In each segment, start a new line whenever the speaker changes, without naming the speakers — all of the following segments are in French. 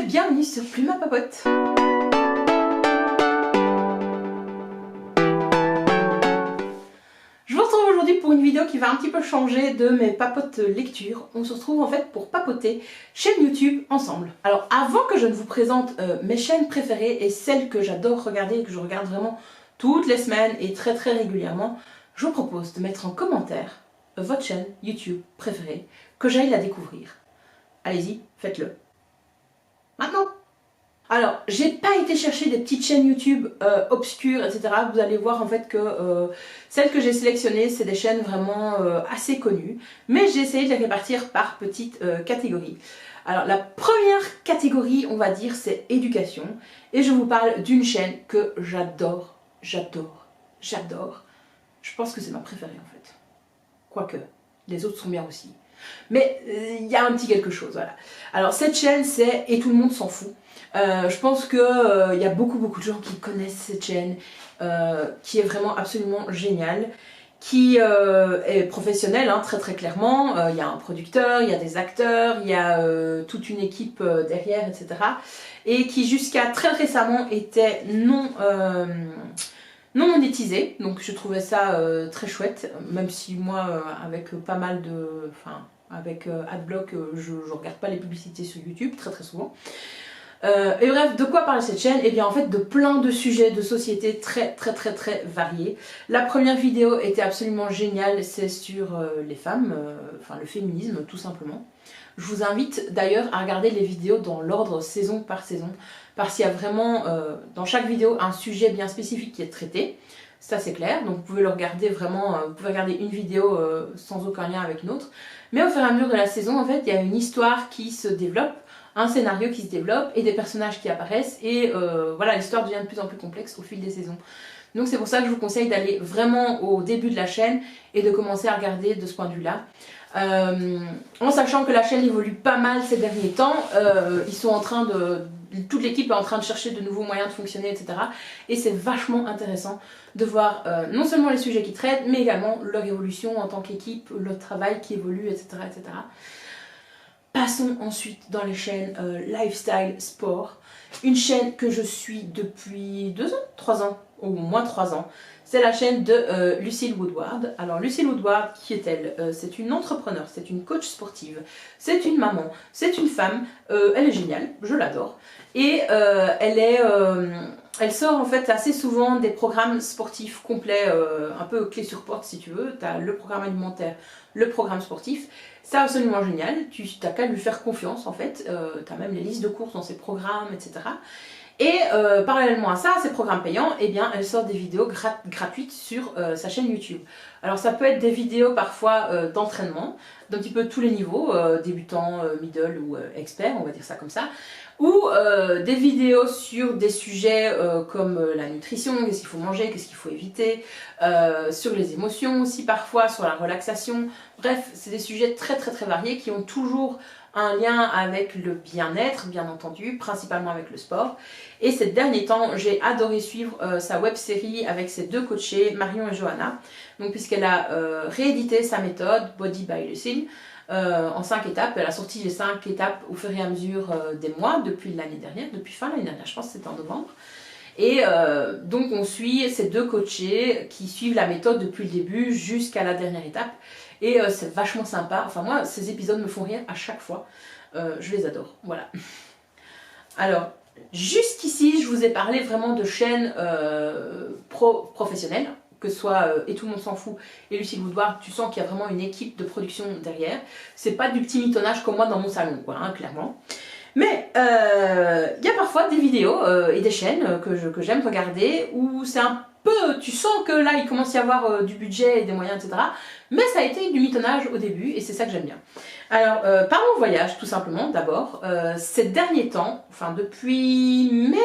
bienvenue sur Plume à Papote. Je vous retrouve aujourd'hui pour une vidéo qui va un petit peu changer de mes papotes lecture. On se retrouve en fait pour papoter chaîne YouTube ensemble. Alors avant que je ne vous présente mes chaînes préférées et celles que j'adore regarder et que je regarde vraiment toutes les semaines et très régulièrement, je vous propose de mettre en commentaire votre chaîne YouTube préférée, que j'aille la découvrir. Allez-y, faites-le. Maintenant. Alors, j'ai pas été chercher des petites chaînes YouTube obscures, etc. Vous allez voir en fait que celles que j'ai sélectionnées, c'est des chaînes vraiment assez connues. Mais j'ai essayé de les répartir par petites catégories. Alors, la première catégorie, on va dire, c'est éducation. Et je vous parle d'une chaîne que j'adore. Je pense que c'est ma préférée en fait. Quoique, les autres sont bien aussi. Mais il y a un petit quelque chose, voilà. Alors cette chaîne c'est « Et tout le monde s'en fout ». Je pense qu'il y a beaucoup de gens qui connaissent cette chaîne, qui est vraiment absolument géniale, qui est professionnelle, hein, très clairement. Il y a un producteur, il y a des acteurs, il y a toute une équipe derrière, etc. Et qui jusqu'à très récemment était non monétisé, donc je trouvais ça très chouette, même si moi avec pas mal de... Enfin, avec Adblock, je regarde pas les publicités sur YouTube très souvent. Et bref, de quoi parle cette chaîne? Et bien en fait de plein de sujets de société très variés. La première vidéo était absolument géniale, c'est sur les femmes, enfin le féminisme tout simplement. Je vous invite d'ailleurs à regarder les vidéos dans l'ordre saison par saison, parce qu'il y a vraiment dans chaque vidéo un sujet bien spécifique qui est traité. Ça c'est clair, donc vous pouvez le regarder vraiment, vous pouvez regarder une vidéo sans aucun lien avec une autre. Mais au fur et à mesure de la saison, en fait, il y a une histoire qui se développe, un scénario qui se développe et des personnages qui apparaissent. Et voilà, l'histoire devient de plus en plus complexe au fil des saisons. Donc c'est pour ça que je vous conseille d'aller vraiment au début de la chaîne et de commencer à regarder de ce point de vue-là. En sachant que la chaîne évolue pas mal ces derniers temps, ils sont en train de... Toute l'équipe est en train de chercher de nouveaux moyens de fonctionner, etc. Et c'est vachement intéressant de voir non seulement les sujets qu'ils traitent, mais également leur évolution en tant qu'équipe, leur travail qui évolue, etc. Passons ensuite dans les chaînes Lifestyle Sport. Une chaîne que je suis depuis 2 ans, 3 ans, au moins 3 ans. C'est la chaîne de Lucille Woodward. Alors Lucille Woodward, qui est-elle? C'est une entrepreneure, c'est une coach sportive, c'est une maman, c'est une femme, elle est géniale, je l'adore. Et elle sort en fait assez souvent des programmes sportifs complets, un peu clé sur porte si tu veux. Tu as le programme alimentaire, le programme sportif. C'est absolument génial, tu n'as qu'à lui faire confiance en fait. Tu as même les listes de courses dans ses programmes, etc. Et parallèlement à ça, ces programmes payants, eh bien, elle sort des vidéos gratuites sur sa chaîne YouTube. Alors ça peut être des vidéos parfois d'entraînement, d'un petit peu tous les niveaux, débutant, middle ou expert, on va dire ça comme ça, ou des vidéos sur des sujets comme la nutrition, qu'est-ce qu'il faut manger, qu'est-ce qu'il faut éviter, sur les émotions aussi parfois, sur la relaxation. Bref, c'est des sujets très variés qui ont toujours un lien avec le bien-être, bien entendu, principalement avec le sport. Et ces derniers temps, j'ai adoré suivre sa web-série avec ses 2 coachés, Marion et Johanna. Donc puisqu'elle a réédité sa méthode, Body by Lucille, en 5 étapes. Elle a sorti les 5 étapes au fur et à mesure des mois, depuis l'année dernière, depuis fin l'année dernière, je pense que c'était en novembre. Et donc on suit ces 2 coachés qui suivent la méthode depuis le début jusqu'à la dernière étape. Et c'est vachement sympa. Enfin moi, ces épisodes me font rire à chaque fois. Je les adore. Voilà. Alors, jusqu'ici, je vous ai parlé vraiment de chaînes professionnelles, que ce soit Et tout le monde s'en fout et Lucille Woodward. Tu sens qu'il y a vraiment une équipe de production derrière. C'est pas du petit mitonnage comme moi dans mon salon, quoi, hein, clairement. Mais il y a parfois des vidéos et des chaînes que j'aime regarder où c'est un peu, tu sens que là il commence à y avoir du budget et des moyens, etc. Mais ça a été du mitonnage au début et c'est ça que j'aime bien. Alors, parlons voyage tout simplement d'abord. Ces derniers temps, enfin depuis mai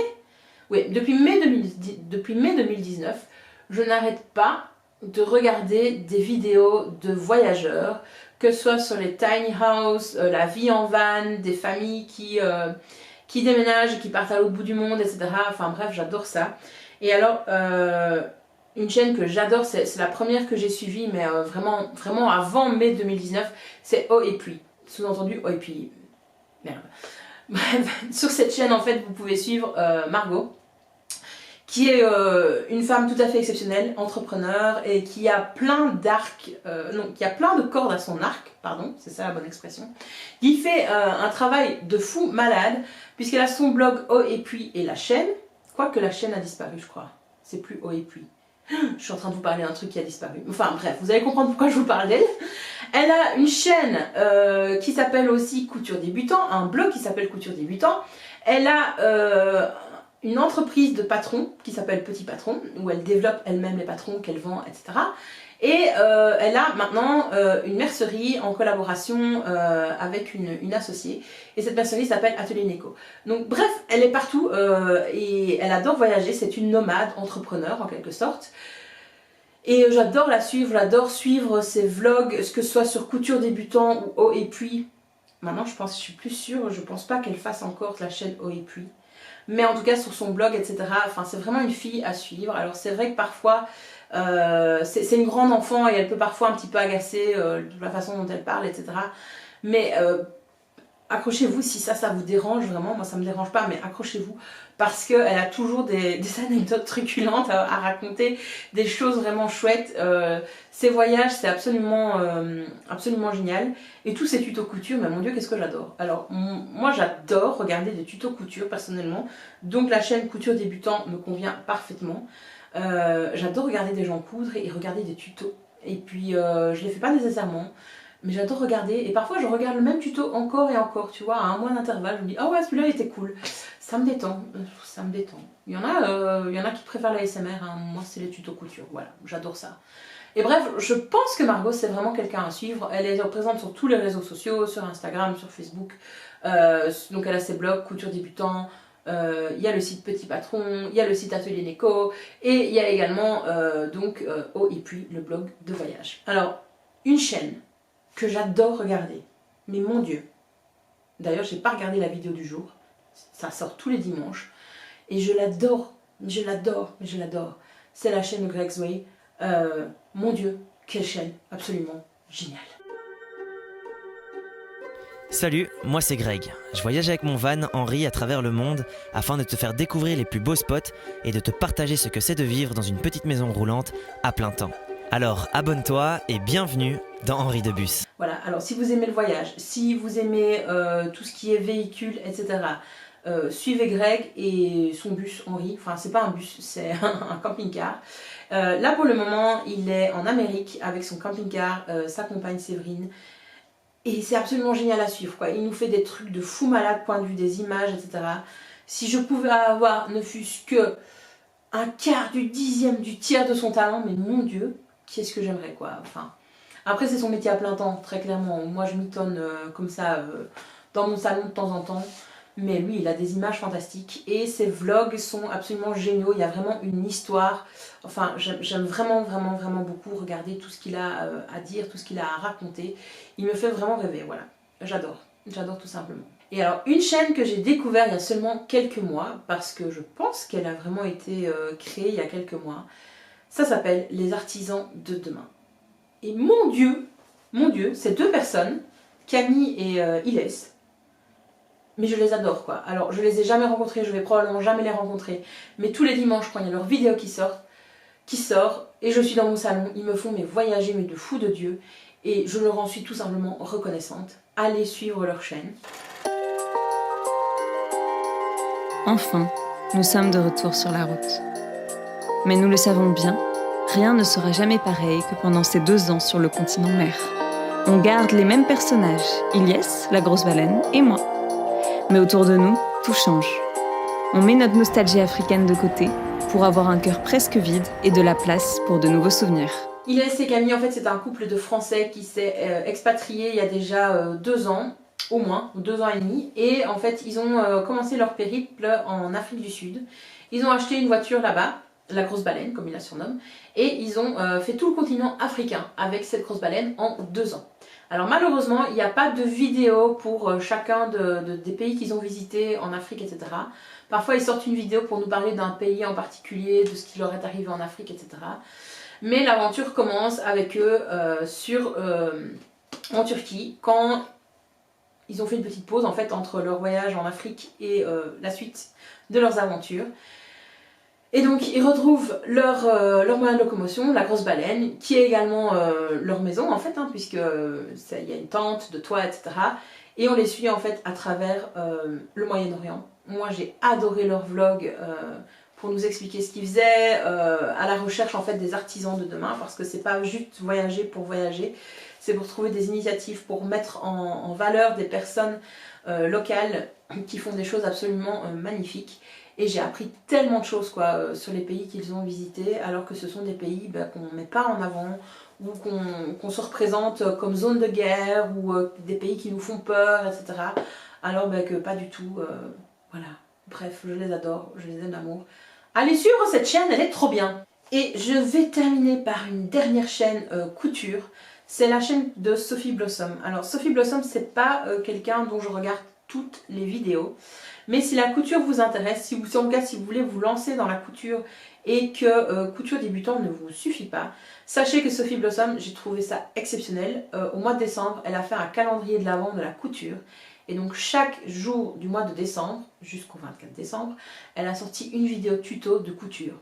2019, je n'arrête pas de regarder des vidéos de voyageurs, que ce soit sur les tiny house, la vie en van, des familles qui déménagent et qui partent à l'autre bout du monde, etc. Enfin bref, j'adore ça. Et alors, une chaîne que j'adore, c'est la première que j'ai suivie, mais vraiment avant mai 2019, c'est Oh et puis. Sous-entendu Oh et puis, merde. Bref, sur cette chaîne, en fait, vous pouvez suivre Margot, qui est une femme tout à fait exceptionnelle, entrepreneur, et qui a plein d'arcs, non, qui a plein de cordes à son arc, pardon, c'est ça la bonne expression, qui fait un travail de fou malade, puisqu'elle a son blog Haut et Puis et la chaîne, quoique la chaîne a disparu, je crois, c'est plus Haut et Puis. Je suis en train de vous parler d'un truc qui a disparu. Enfin bref, vous allez comprendre pourquoi je vous parle d'elle. Elle a une chaîne qui s'appelle aussi Couture Débutant, un blog qui s'appelle Couture Débutant. Elle a une entreprise de patrons qui s'appelle Petit Patron, où elle développe elle-même les patrons qu'elle vend, etc. Et elle a maintenant une mercerie en collaboration avec une associée. Et cette mercerie s'appelle Atelier Neko. Donc bref, elle est partout et elle adore voyager. C'est une nomade entrepreneur en quelque sorte. Et j'adore la suivre, j'adore suivre ses vlogs, que ce soit sur Couture Débutant ou Haut et Puis. Maintenant je suis plus sûre, je pense pas qu'elle fasse encore la chaîne Haut et Puis. Mais en tout cas sur son blog, etc. Enfin, c'est vraiment une fille à suivre. Alors c'est vrai que parfois, c'est une grande enfant et elle peut parfois un petit peu agacer de la façon dont elle parle, etc. Mais accrochez-vous si ça vous dérange vraiment. Moi ça me dérange pas, mais accrochez-vous parce qu'elle a toujours des anecdotes truculentes à raconter, des choses vraiment chouettes. Ses voyages, c'est absolument génial. Et tous ces tutos couture, mais mon dieu, qu'est-ce que j'adore. Alors, moi j'adore regarder des tutos couture personnellement. Donc la chaîne Couture Débutant me convient parfaitement. J'adore regarder des gens coudre et regarder des tutos. Et puis, je les fais pas nécessairement. Mais j'adore regarder, et parfois je regarde le même tuto encore et encore, tu vois, à un mois d'intervalle, je me dis « Ah ouais, celui-là il était cool ». Ça me détend, ça me détend. Il y en a qui préfèrent la SMR, hein. Moi c'est les tutos couture, voilà, j'adore ça. Et bref, je pense que Margot c'est vraiment quelqu'un à suivre, elle est présente sur tous les réseaux sociaux, sur Instagram, sur Facebook, donc elle a ses blogs, Couture Débutant, il y a le site Petit Patron, il y a le site Atelier Neko, et il y a également Haut et Puis, le blog de voyage. Alors, une chaîne que j'adore regarder, mais mon dieu, d'ailleurs j'ai pas regardé la vidéo du jour, ça sort tous les dimanches, et je l'adore, je l'adore, je l'adore, c'est la chaîne Greg's Way. Mon dieu, quelle chaîne, absolument géniale.
Salut, moi c'est Greg. Je voyage avec mon van Henri à travers le monde afin de te faire découvrir les plus beaux spots et de te partager ce que c'est de vivre dans une petite maison roulante à plein temps. Alors abonne-toi et bienvenue dans Henri de Bus.
Voilà, alors si vous aimez le voyage, si vous aimez tout ce qui est véhicule, etc., suivez Greg et son bus Henri. Enfin, c'est pas un bus, c'est un camping-car. Là pour le moment, il est en Amérique avec son camping-car, sa compagne Séverine. Et c'est absolument génial à suivre, quoi. Il nous fait des trucs de fou malade, point de vue des images, etc. Si je pouvais avoir ne fût-ce que un quart du dixième du tiers de son talent, mais mon dieu, qu'est-ce que j'aimerais, quoi. Enfin, après c'est son métier à plein temps, très clairement. Moi je mitonne comme ça dans mon salon de temps en temps. Mais lui, il a des images fantastiques et ses vlogs sont absolument géniaux. Il y a vraiment une histoire. Enfin, j'aime vraiment beaucoup regarder tout ce qu'il a à dire, tout ce qu'il a à raconter. Il me fait vraiment rêver, voilà. J'adore tout simplement. Et alors, une chaîne que j'ai découvert il y a seulement quelques mois, parce que je pense qu'elle a vraiment été créée il y a quelques mois, ça s'appelle Les Artisans de Demain. Et mon dieu, ces deux personnes, Camille et Ilès, mais je les adore, quoi. Alors je les ai jamais rencontrés, je vais probablement jamais les rencontrer, mais tous les dimanches quand il y a leur vidéo qui sort, et je suis dans mon salon, ils me font voyager mais de fou de Dieu, et je leur en suis tout simplement reconnaissante. Allez suivre leur chaîne.
Enfin, nous sommes de retour sur la route. Mais nous le savons bien, rien ne sera jamais pareil que pendant ces 2 ans sur le continent mer. On garde les mêmes personnages, Ilyes, la grosse baleine, et moi. Mais autour de nous, tout change. On met notre nostalgie africaine de côté pour avoir un cœur presque vide et de la place pour de nouveaux souvenirs.
Ilès et Camille, en fait, c'est un couple de Français qui s'est expatrié il y a déjà 2 ans, au moins, 2 ans et demi. Et en fait, ils ont commencé leur périple en Afrique du Sud. Ils ont acheté une voiture là-bas, la grosse baleine, comme ils la surnomment. Et ils ont fait tout le continent africain avec cette grosse baleine en 2 ans. Alors malheureusement, il n'y a pas de vidéo pour chacun des pays qu'ils ont visités en Afrique, etc. Parfois, ils sortent une vidéo pour nous parler d'un pays en particulier, de ce qui leur est arrivé en Afrique, etc. Mais l'aventure commence avec eux en Turquie, quand ils ont fait une petite pause en fait entre leur voyage en Afrique et la suite de leurs aventures. Et donc ils retrouvent leur moyen de locomotion, la grosse baleine, qui est également leur maison en fait, hein, puisque il y a une tente de toit, etc. Et on les suit en fait à travers le Moyen-Orient. Moi j'ai adoré leur vlog pour nous expliquer ce qu'ils faisaient, à la recherche en fait des artisans de demain, parce que c'est pas juste voyager pour voyager, c'est pour trouver des initiatives, pour mettre en valeur des personnes locales qui font des choses absolument magnifiques. Et j'ai appris tellement de choses quoi, sur les pays qu'ils ont visités, alors que ce sont des pays qu'on ne met pas en avant, ou qu'on se représente comme zone de guerre, ou des pays qui nous font peur, etc. Alors que pas du tout, voilà. Bref, je les adore, je les aime d'amour. Allez suivre cette chaîne, elle est trop bien. Et je vais terminer par une dernière chaîne couture, c'est la chaîne de Sophie Blossom. Alors Sophie Blossom, c'est pas quelqu'un dont je regarde toutes les vidéos, mais si la couture vous intéresse, si en tout cas si vous voulez vous lancer dans la couture et que couture débutant ne vous suffit pas, sachez que Sophie Blossom, j'ai trouvé ça exceptionnel. Au mois de décembre, elle a fait un calendrier de l'avant de la couture. Et donc chaque jour du mois de décembre, jusqu'au 24 décembre, elle a sorti une vidéo tuto de couture.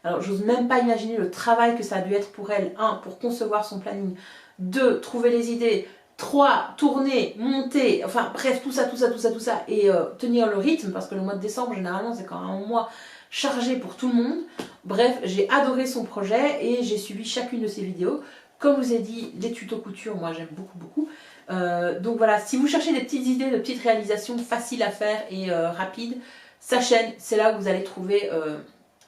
Alors j'ose même pas imaginer le travail que ça a dû être pour elle. 1. Pour concevoir son planning. 2. Trouver les idées. 3. Tourner, monter, enfin bref, tout ça, et tenir le rythme, parce que le mois de décembre, généralement, c'est quand même un mois chargé pour tout le monde. Bref, j'ai adoré son projet et j'ai suivi chacune de ses vidéos. Comme je vous ai dit, les tutos couture, moi j'aime beaucoup. Donc voilà, si vous cherchez des petites idées, de petites réalisations faciles à faire et rapides, sa chaîne, c'est là où vous allez trouver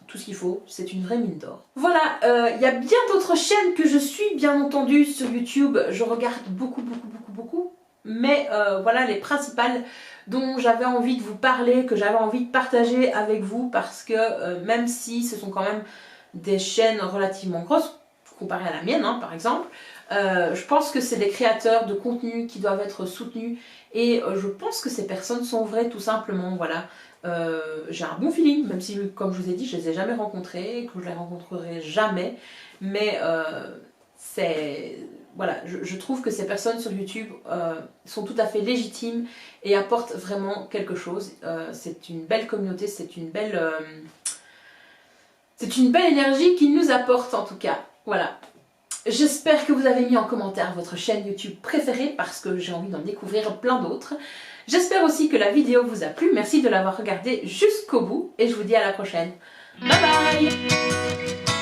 tout ce qu'il faut, c'est une vraie mine d'or. Voilà, il y a bien d'autres chaînes que je suis bien entendu sur YouTube, je regarde beaucoup, mais voilà les principales dont j'avais envie de vous parler, que j'avais envie de partager avec vous, parce que même si ce sont quand même des chaînes relativement grosses, comparées à la mienne par exemple, je pense que c'est des créateurs de contenu qui doivent être soutenus, et je pense que ces personnes sont vraies tout simplement, voilà. J'ai un bon feeling, même si comme je vous ai dit je les ai jamais rencontrés, que je les rencontrerai jamais, mais voilà, je trouve que ces personnes sur YouTube sont tout à fait légitimes et apportent vraiment quelque chose. C'est une belle communauté, c'est une belle énergie qu'ils nous apportent en tout cas, voilà. J'espère que vous avez mis en commentaire votre chaîne YouTube préférée, parce que j'ai envie d'en découvrir plein d'autres. J'espère aussi que la vidéo vous a plu, merci de l'avoir regardée jusqu'au bout et je vous dis à la prochaine. Bye bye!